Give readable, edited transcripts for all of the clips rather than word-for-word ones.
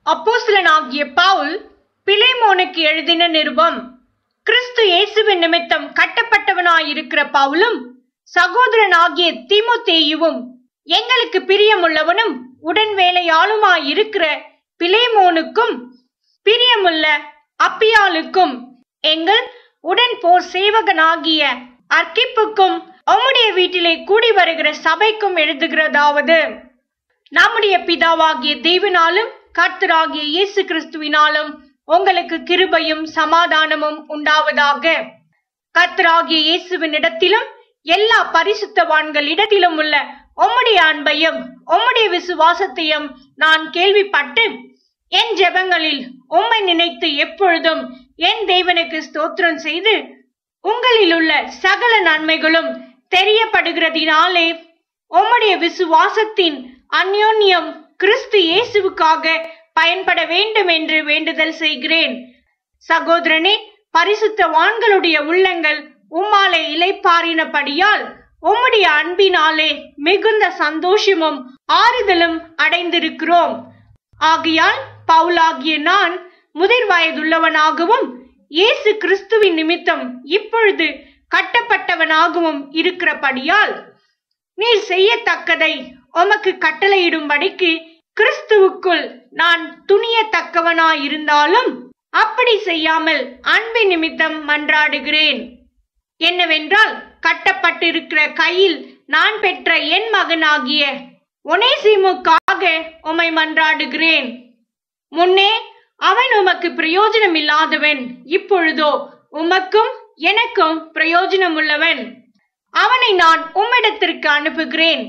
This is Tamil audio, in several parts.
அப்போஸ்தலனாகிய பவுல் பிலேமோனுக்கு எழுதின நிருபம். கிறிஸ்து இயேசுவின் நிமித்தம் கட்டப்பட்டவனாயிருக்கிற பவுலும் சகோதரனாகிய தீமோத்தேயுவும் எங்களுக்கு பிரியமுள்ளவனும் உடன் வேலையாளுமாயிருக்கிற பிலேமோனுக்கும் பிரியமுள்ள அப்பியாளுக்கும் எங்கள் உடன் போர் சேவகனாகிய அர்க்கிப்புக்கும் உம்முடைய வீட்டிலே கூடி வருகிற சபைக்கும் எழுதுகிறதாவது, நம்முடைய பிதாவாகிய தேவனாலும் கர்த்தராகிய இயேசு கிறிஸ்துவினாலும் உங்களுக்கு கிருபையும் சமாதானமும் உண்டாவதாக. கர்த்தராகிய இயேசுவின் இடத்திலும் எல்லா பரிசுத்தவான்களிடத்திலும் உள்ள உம்முடைய அன்பையும் உம்முடைய விசுவாசத்தையும் நான் கேள்விப்பட்டு என் ஜெபங்களில் உம்மை நினைத்து எப்பொழுதும் என் தேவனுக்கு ஸ்தோத்திரம் செய்து உங்களில் உள்ள சகல நன்மைகளும் தெரியப்படுகிறதினாலே உம்முடைய விசுவாசத்தின் அந்யோன்யம் கிறிஸ்து இயேசுவுக்காக பயன்பட வேண்டும் என்று வேண்டுதல் செய்கிறேன். சகோதரனே, பரிசுத்தவான்களுடைய உள்ளங்கள் உம்மாலே இளைப்பாறினபடியால் உம்முடைய அன்பினாலே மிகுந்த சந்தோஷமும் ஆறுதலும் அடைந்திருக்கிறோம். ஆகையால் பவுலாகிய நான் முதிர் வயதுள்ளவனாகவும் இயேசு கிறிஸ்துவின் நிமித்தம் இப்பொழுது கட்டப்பட்டவனாகவும் இருக்கிறபடியால் நீர் செய்யத்தக்கதை உமக்கு கட்டளையிடும்படிக்கு கிறிஸ்துவுக்குள் நான் துணியத்தக்கவனாயிருந்தாலும் அப்படி செய்யாமல் அன்பின் நிமித்தம் மன்றாடுகிறேன். என்னவென்றால், கட்டப்பட்டிருக்கிற கையில் நான் பெற்ற என் மகனாகிய ஒனேசிமுக்காக உம்மை மன்றாடுகிறேன். முன்னே அவன் உமக்கு பிரயோஜனம் இல்லாதவன், இப்பொழுதோ உமக்கும் எனக்கும் பிரயோஜனம் உள்ளவன். அவனை நான் உம்மிடத்திற்கு அனுப்புகிறேன்.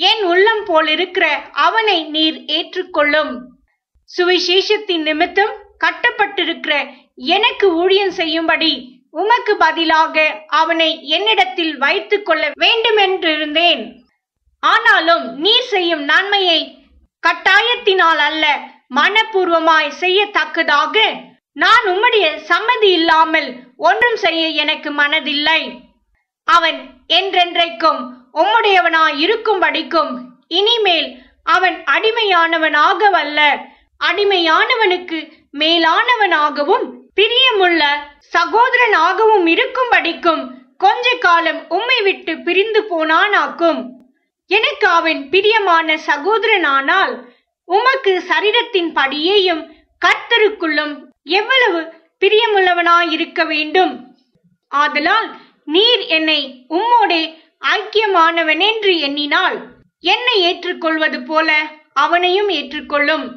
என் உள்ளம் போல் இருக்கிற அவனை நீர் ஏற்றுக்கொள்ளும். சுவிசேஷத்தின் நிமித்தம் கட்டப்பட்டிருக்கிற எனக்கு ஊழியம் செய்யும்படி உமக்கு பதிலாக அவனை என்னிடத்தில் வைத்துக் கொள்ள வேண்டுமென்றிருந்தேன். ஆனாலும் நீர் செய்யும் நன்மையை கட்டாயத்தினால் அல்ல, மனப்பூர்வமாய் செய்யத்தக்கதாக நான் உம்முடைய சம்மதி இல்லாமல் ஒன்றும் செய்ய எனக்கு மனதில்லை. அவன் என்றென்றைக்கும் உம்முடையவனாய் இருக்கும்படிக்கும் இனிமேல் அவன் அடிமையானவனாகவல்ல, அடிமையானவனுக்கு மேலானவனாகவும் பிரியமுள்ள சகோதரனாகவும் இருக்கும்படிக்கும் கொஞ்ச காலம் உம்மை விட்டு பிரிந்து போனானாக்கும். எனக்கு அவன் பிரியமான சகோதரனானால் உமக்கு சரீரத்தின் படியேயும் கர்த்தருக்குள்ளும் எவ்வளவு பிரியமுள்ளவனாயிருக்க வேண்டும். ஆதலால் நீர் என்னை உம்மோடே ஐக்கியமானவனென்று எண்ணினால் என்னை ஏற்றுக்கொள்வது போல அவனையும் ஏற்றுக்கொள்ளும்.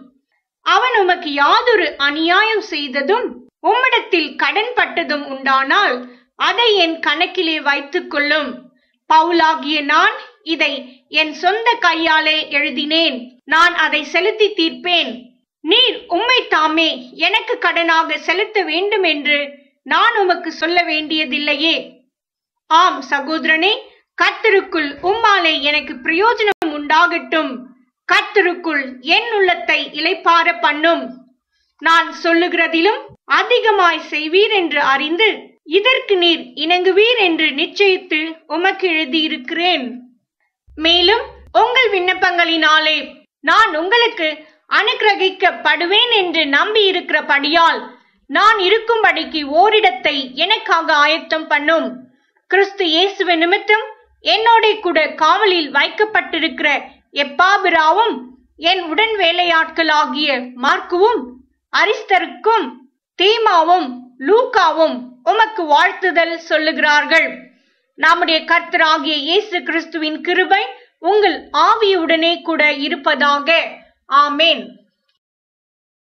அவன் உமக்கு யாதொரு அநியாயம் செய்ததும் உம்மிடத்தில் கடன் பட்டதும் உண்டானால் அதை என் கணக்கிலே வைத்துக் கொள்ளும். பவுலாகிய நான் இதை என் சொந்த கையாலே எழுதினேன். நான் அதை செலுத்தி தீர்ப்பேன். நீர் உம்மை தாமே எனக்கு கடனாக செலுத்த வேண்டும் என்று நான் உமக்கு சொல்ல வேண்டியதில்லையே. ஆம் சகோதரனே, கர்த்தருக்குள் உம்மாலே எனக்கு பிரயோஜனம் உண்டாகட்டும். கர்த்தருக்குள் என் உள்ளத்தை இளைப்பார பண்ணும். நான் சொல்லுகிறதிலும் அதிகமாய் செய்வீர் என்று அறிந்து இதற்கு நீர் இணங்குவீர் என்று நிச்சயித்து உமக்கு எழுதியிருக்கிறேன். மேலும் உங்கள் விண்ணப்பங்களினாலே நான் உங்களுக்கு அனுக்கிரகிக்கப்படுவேன் என்று நம்பி இருக்கிறபடியால் நான் இருக்கும்படிக்கு ஓரிடத்தை எனக்காக ஆயத்தம் பண்ணும். கிறிஸ்து இயேசுவ நிமித்தம் என்னோட கூட காவலில் வைக்கப்பட்டிருக்கிற எப்பாபிராவும் என் உடன் வேலையாட்களாகிய மார்க்குவும் அரிஸ்தருக்கும் தீமாவும் லூக்காவும் உமக்கு வாழ்த்துதல் சொல்லுகிறார்கள். நம்முடைய கர்த்தராகிய இயேசு கிறிஸ்துவின் கிருபை உங்கள் ஆவியுடனே கூட இருப்பதாக. ஆமேன்.